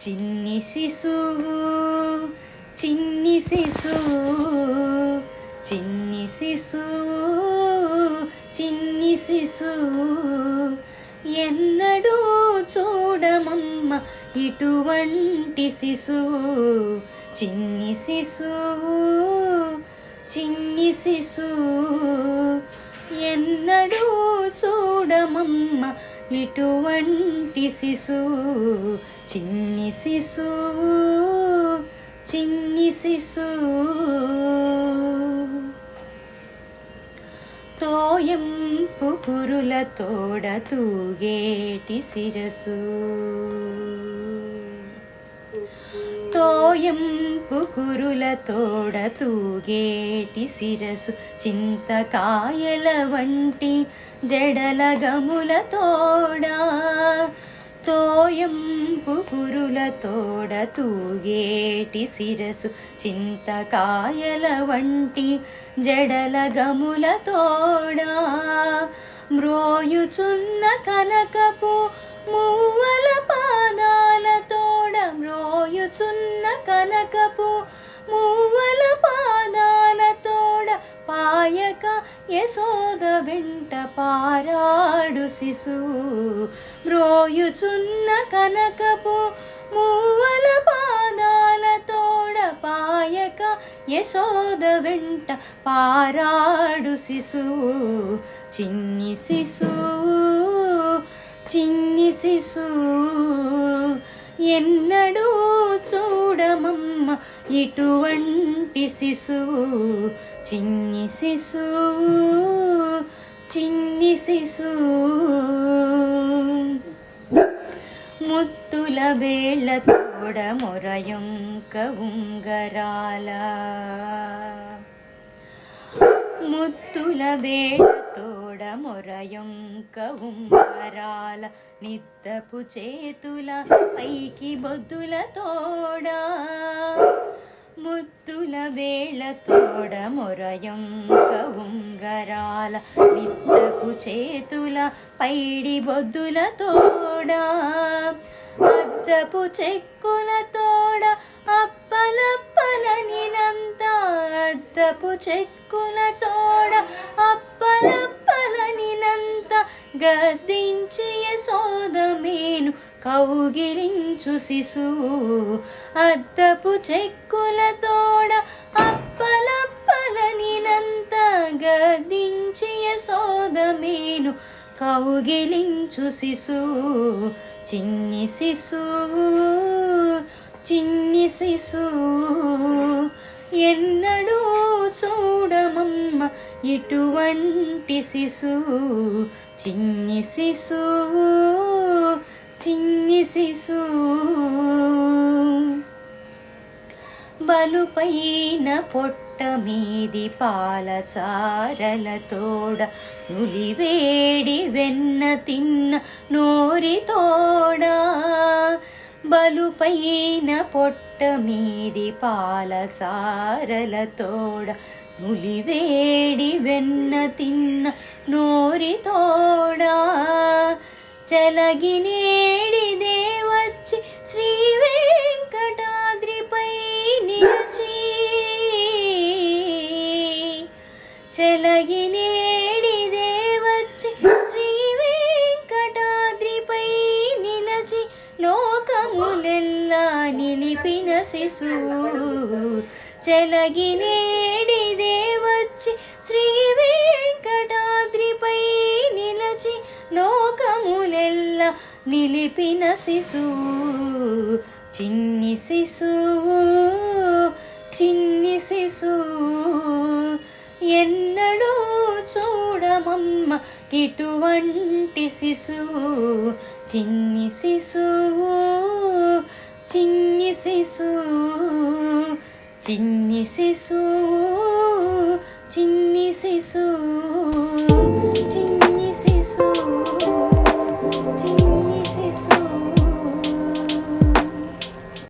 చిన్ని శిశువు చిన్ని శిశువు చిన్ని శిశువు చిన్ని శిశువు ఎన్నడూ చూడమమ్మ ఇటువంటి శిశువు చిన్ని శిశువు చిన్ని శిశువు ఎన్నడూ చూడమమ్మ ఇటువంటి శిశువు చిన్ని శిశువు చిన్ని శిశువు తోయంపు కురుల తోడ తూగేటి శిరసు తోయంపు కురుల తోడ తూగేటి శిరసు చింతకాయల వంటి జడల గముల తోడా తోయంపు కురుల తోడ తూగేటి శిరసు చింతకాయల వంటి జడల గముల తోడా మ్రోయుచున్న కనకపు మూవల పాదాల తోడ మ్రోయుచున్న కనకపు మూవల పాదాల తోడ పాయక యశోద వెంట పారాడు శిశువు మ్రోయుచున్న కనకపు మూవల పాదాల తోడ పాయక యశోద వెంట పారాడు శిశువు చిన్ని శిశువు చిన్ని శిశువు ఎన్నడూ చూడమమ్మ ఇటువంటి శిశువు చిన్ని శిశువు చిన్ని శిశువు ముత్తుల వేళ్ళ తోడ మొరయొంక ఉంగరాల ముత్తుల వేళ్ళ తోడ మొరయొంక ఉంగరాల నిద్దపు చేతుల పైకి బొద్దుల తోడా ముత్తుల వేళ తోడ మొరయొంక ఉంగరాల నిద్దపు చేతుల పైడి బొద్దుల తోడా అద్దపు చెక్కుల తోడ అప్పలప్పలనినంత అద్దపు చెక్కుల తోడ అప్పలప్పలనినంత గద్దించి యశోద మేను కౌగిలించు శిశువు అద్దపు చెక్కుల తోడ అప్పలప్పలనినంత గద్దించి యశోద మేను కౌగిలించు శిశువు చిన్ని శిశువు చిన్ని శిశువు ఎన్నడూ చూడమమ్మ ఇటువంటి శిశువు చిన్ని శిశువు చిన్ని శిశువు బలుపైన పొట్ట మీది పాలచారల తోడ నులివేడి వెన్న తిన్న నోరి తోడా బలుపైన పొట్ట మీది పాలచారల తోడ నులివేడి వెన్న తిన్న నోరి తోడా చలగినేడిదే వచ్చి శ్రీ వెంకటాద్రిపై నిలిచి చలగినేడిదే వచ్చి శ్రీ వెంకటాద్రిపై నిలచి లోకములెల్లా నిలిపిన శిశువు చలగినేడిదే వచ్చి శ్రీ వెంకటాద్రిపై నిలచి లోకములెల్లా నిలిపిన శిశువు చిన్ని శిశువు చిన్ని శిశువు ఎన్నడూ చూడమమ్మ ఇటువంటి శిశువు చిన్ని శిశువు చిన్ని శిశువు చిన్ని శిశువు చిన్ని శిశువు చిన్ని శిశువు